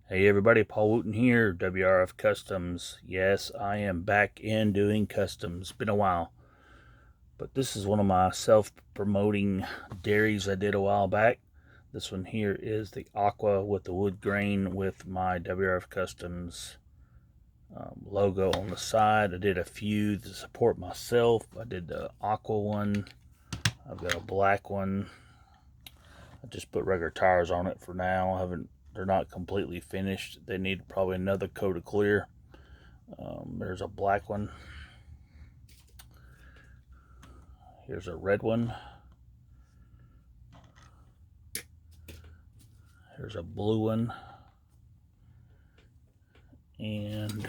Hey everybody, Paul Wooten here, WRF Customs. Yes, I am back in doing customs. Been a while. But this is one of my self-promoting dairies I did a while back. This one here is the aqua with the wood grain with my WRF Customs logo on the side. I did a few to support myself. I did the aqua one. I've got a black one. I just put regular tires on it for now. They're not completely finished. They need probably another coat of clear. There's a black one. Here's a red one. Here's a blue one. And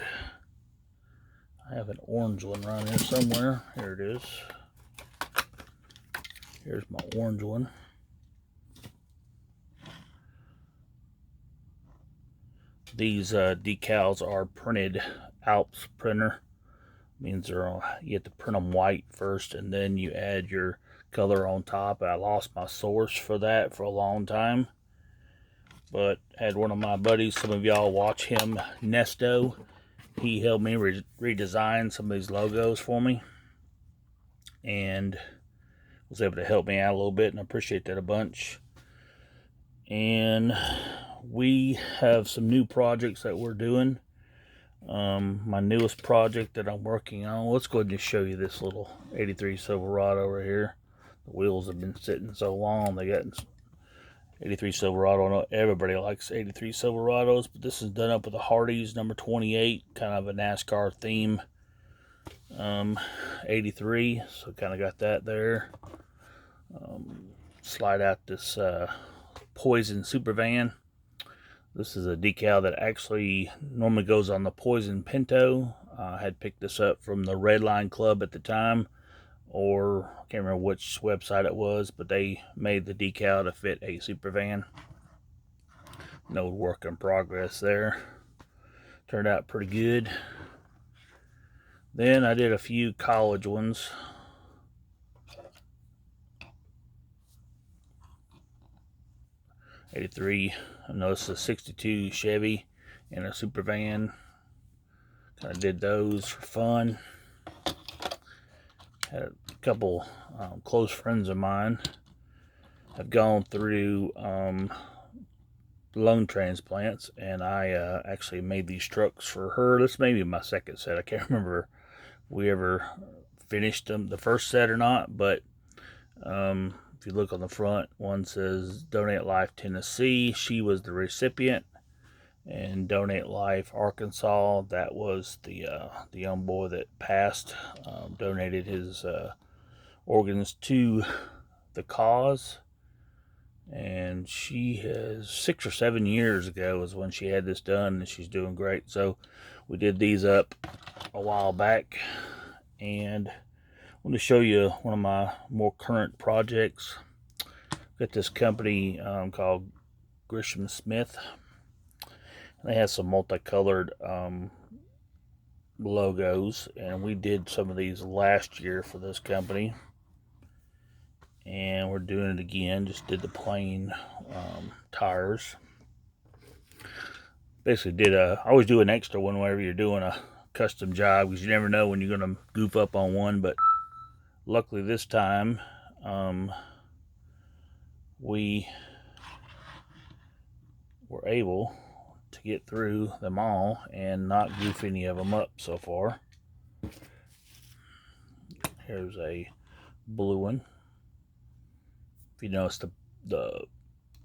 I have an orange one around here somewhere. Here it is. Here's my orange one. These decals are printed Alps printer. Means you have to print them white first, and then you add your color on top. I lost my source for that for a long time, but had one of my buddies, some of y'all watch him, Nesto. He helped me redesign some of these logos for me, and was able to help me out a little bit, and I appreciate that a bunch. And we have some new projects that we're doing. My newest project that I'm working on, let's go ahead and show you this little 83 Silverado right here. The wheels have been sitting so long, they got 83 Silverado. I know everybody likes 83 Silverados, but this is done up with a Hardee's number 28, kind of a NASCAR theme. 83, so kind of got that there. Slide out this Poison Super Van. This is a decal that actually normally goes on the Poison Pinto. I had picked this up from the Red Line Club at the time, or I can't remember which website it was, but they made the decal to fit a Super Van. No work in progress there. Turned out pretty good. Then I did a few college ones. '83. I noticed a '62 Chevy and a Super Van. Kind of did those for fun. Had a couple close friends of mine have gone through lung transplants, and I actually made these trucks for her. This may be my second set. I can't remember if we ever finished them the first set or not, but if you look on the front, one says Donate Life Tennessee. She was the recipient. And Donate Life Arkansas, that was the young boy that passed, donated his organs to the cause. And she has 6 or 7 years ago is when she had this done, and she's doing great. So we did these up a while back, and I want to show you one of my more current projects. Got this company called Grisham Smith. They have some multicolored logos, and we did some of these last year for this company, and we're doing it again. Just did the plain tires. Basically I always do an extra one whenever you're doing a custom job, because you never know when you're going to goof up on one. But luckily this time we were able to get through them all and not goof any of them up so far. Here's a blue one. If you notice, the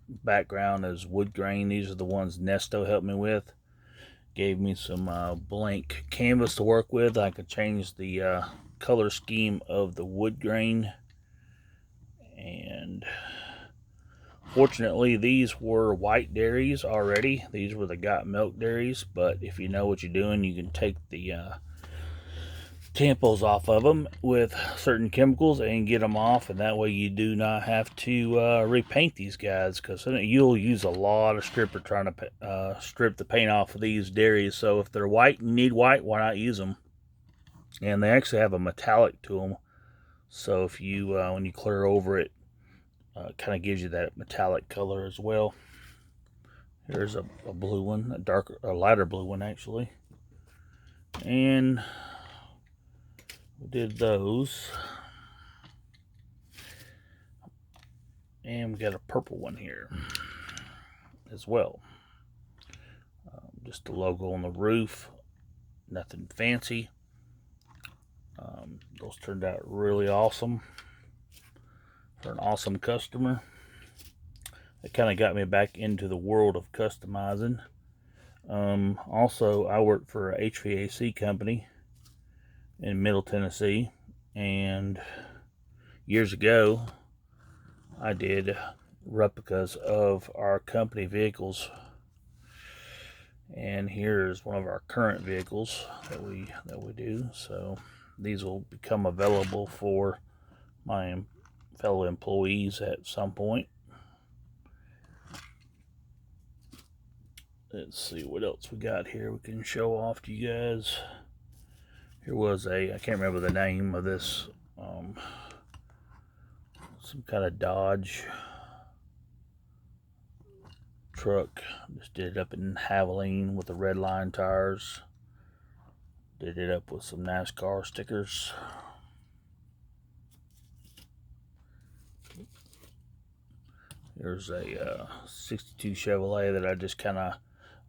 background is wood grain. These are the ones Nesto helped me with. Gave me some blank canvas to work with. I could change the color scheme of the wood grain, and fortunately, these were white dairies already. These were the got milk dairies, but if you know what you're doing, you can take the tampons off of them with certain chemicals and get them off, and that way you do not have to repaint these guys, because you'll use a lot of stripper trying to strip the paint off of these dairies. So if they're white and need white, why not use them? And they actually have a metallic to them, so if you when you clear over it, kind of gives you that metallic color as well. Here's a blue one, a lighter blue one actually. And we did those. And we got a purple one here as well. Just the logo on the roof, nothing fancy. Those turned out really awesome for an awesome customer. It kind of got me back into the world of customizing. Also, I work for a HVAC company in Middle Tennessee, and years ago I did replicas of our company vehicles, and here's one of our current vehicles that we do. So these will become available for my fellow employees at some point. Let's see what else we got here we can show off to you guys. Here was I can't remember the name of this, some kind of Dodge truck. Just did it up in Haviline with the red line tires. Did it up with some NASCAR stickers. Here's a 62 Chevrolet that I just kind of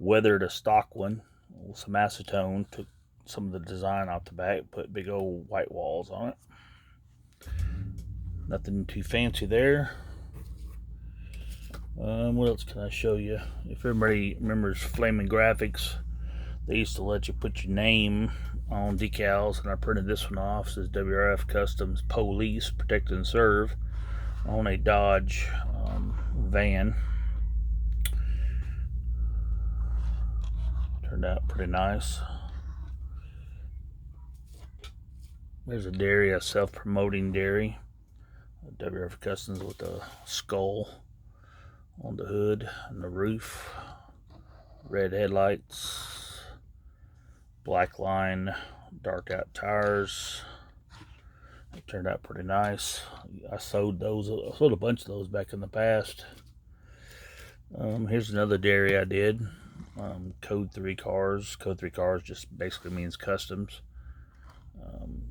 weathered a stock one with some acetone, took some of the design off the back, put big old white walls on it. Nothing too fancy there. What else can I show you? If everybody remembers Flaming Graphics, they used to let you put your name on decals, and I printed this one off. It says WRF Customs Police Protect and Serve on a Dodge van. Turned out pretty nice. There's a dairy, a self-promoting dairy, WRF Customs with a skull on the hood and the roof, red headlights, black line, dark out tires. It turned out pretty nice. I sold a bunch of those back in the past. Here's another dairy I did. Code 3 cars. Code 3 cars just basically means customs.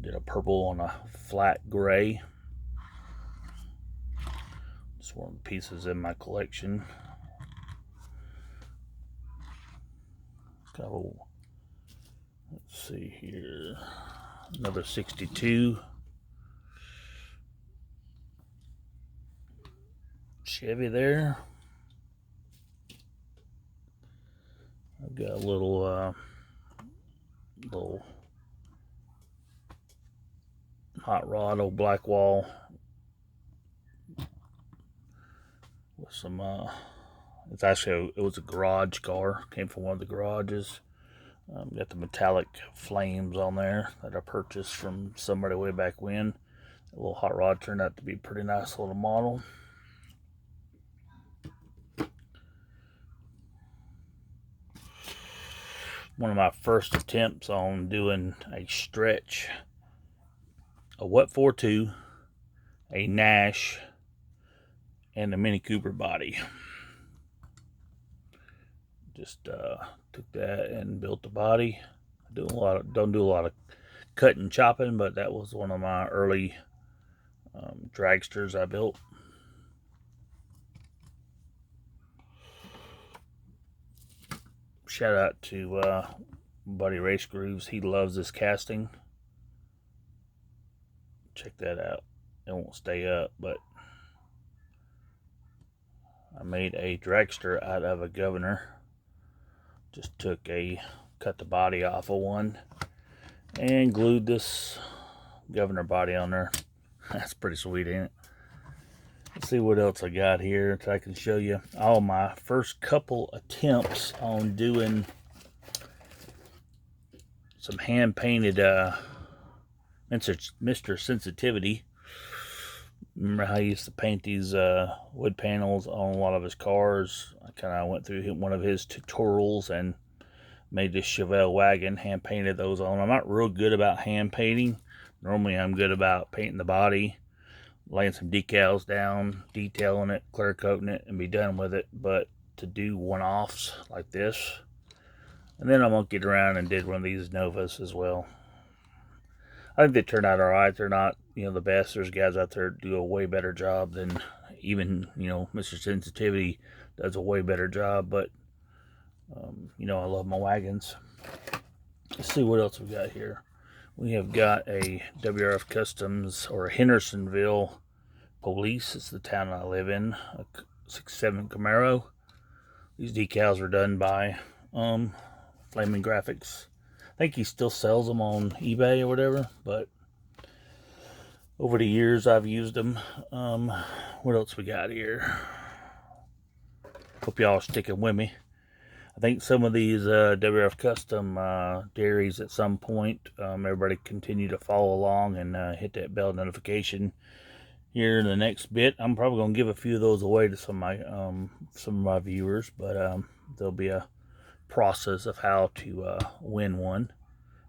Did a purple on a flat gray. Just one of the pieces in my collection. Let's see here. Another 62 Chevy there. I've got a little hot rod, old black wall with some it was a garage car, came from one of the garages. Got the metallic flames on there that I purchased from somebody way back when. A little hot rod turned out to be a pretty nice little model. One of my first attempts on doing a stretch, a What For 2, a Nash, and a Mini Cooper body. Just took that and built the body. Don't do a lot of cutting and chopping, but that was one of my early dragsters I built. Shout out to buddy Race Grooves. He loves this casting. Check that out. It won't stay up, but I made a dragster out of a governor. Just cut the body off of one and glued this governor body on there. That's pretty sweet, ain't it? Let's see what else I got here that I can show you. All my first couple attempts on doing some hand-painted Mr. Sensitivity. Remember how I used to paint these wood panels on a lot of his cars? I kind of went through one of his tutorials and made this Chevelle wagon, hand-painted those on. I'm not real good about hand-painting. Normally I'm good about painting the body, laying some decals down, detailing it, clear coating it, and be done with it. But to do one-offs like this. And then I'm going to get around and did one of these Novas as well. I think they turned out alright. They're not, the best. There's guys out there that do a way better job than even, Mr. Sensitivity does a way better job. But, I love my wagons. Let's see what else we got here. We have got a WRF Customs, or a Hendersonville Police. It's the town I live in. A 67 Camaro. These decals were done by Flaming Graphics. I think he still sells them on eBay or whatever, but over the years I've used them. What else we got here? Hope y'all are sticking with me. I think some of these WRF Custom dairies at some point, everybody continue to follow along and hit that bell notification. Here in the next bit, I'm probably going to give a few of those away to some of my viewers, but there'll be a process of how to win one.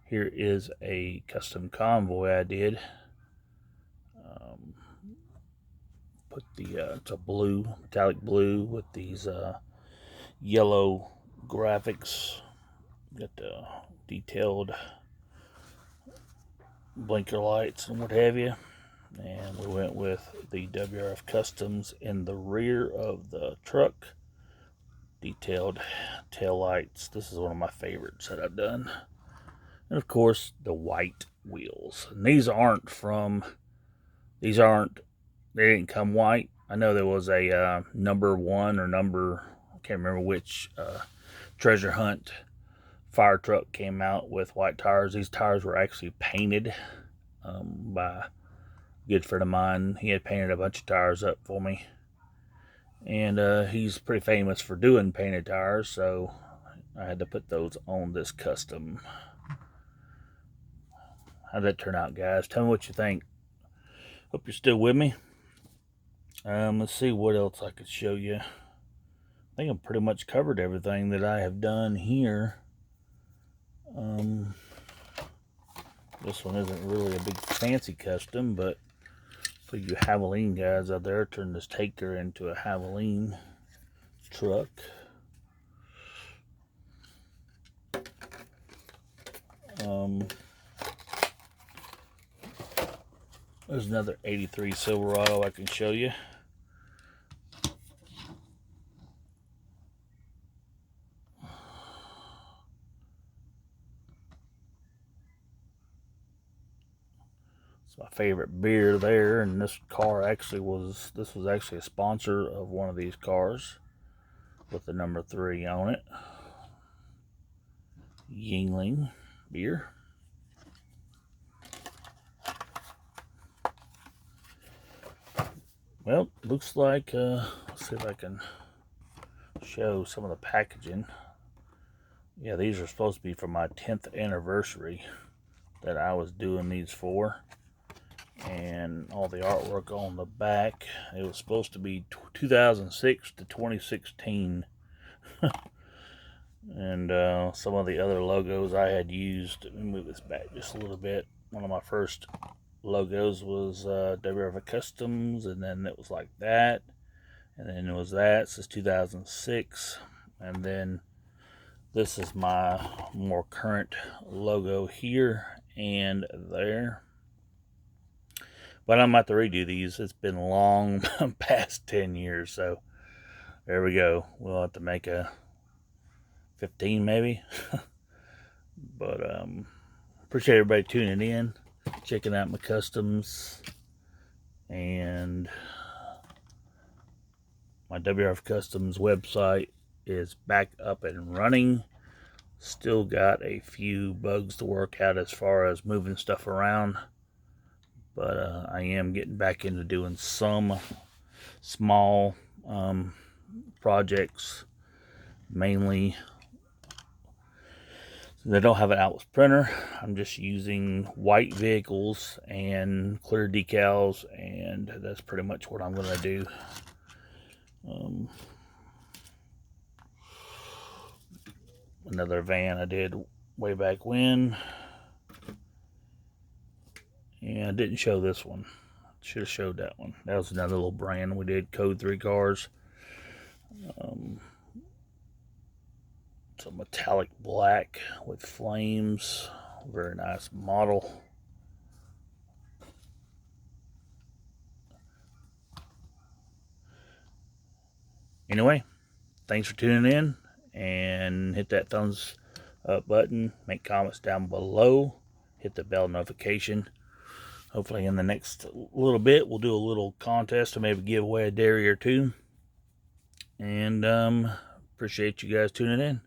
Here is a custom convoy I did. Put it's a blue, metallic blue with these yellow graphics. Got the detailed blinker lights and what have you. And we went with the WRF Customs in the rear of the truck. Detailed tail lights. This is one of my favorites that I've done. And of course, the white wheels. And they didn't come white. I know there was a number 1 or I can't remember which treasure hunt fire truck came out with white tires. These tires were actually painted by a good friend of mine. He had painted a bunch of tires up for me. And he's pretty famous for doing painted tires, so I had to put those on this custom. How'd that turn out, guys? Tell me what you think. Hope you're still with me. Let's see what else I could show you. I think I've pretty much covered everything that I have done here. This one isn't really a big fancy custom, but for you Havoline guys out there, turn this taker into a Havoline truck. There's another 83 Silverado I can show you. It's my favorite beer there, and this was actually a sponsor of one of these cars with the number 3 on it. Yingling beer. Well, looks like, let's see if I can show some of the packaging. Yeah, these are supposed to be for my 10th anniversary that I was doing these for. And all the artwork on the back, it was supposed to be 2006 to 2016. And some of the other logos I had used. Let me move this back just a little bit. One of my first logos was WRF Customs, and then it was like that, and then it was that. This is 2006, and then this is my more current logo here and there. But I'm about to redo these. It's been long past 10 years, so there we go. We'll have to make a 15 maybe. But appreciate everybody tuning in, checking out my customs, and my WRF Customs website is back up and running. Still got a few bugs to work out as far as moving stuff around, but I am getting back into doing some small projects, mainly. They don't have an Atlas printer. I'm just using white vehicles and clear decals, and that's pretty much what I'm going to do. Another van I did way back when, and I didn't show this one. Should have showed that one. That was another little brand we did, Code 3 cars. It's a metallic black with flames. Very nice model. Anyway, thanks for tuning in, and hit that thumbs up button. Make comments down below. Hit the bell notification. Hopefully in the next little bit we'll do a little contest to maybe give away a dairy or two. And appreciate you guys tuning in.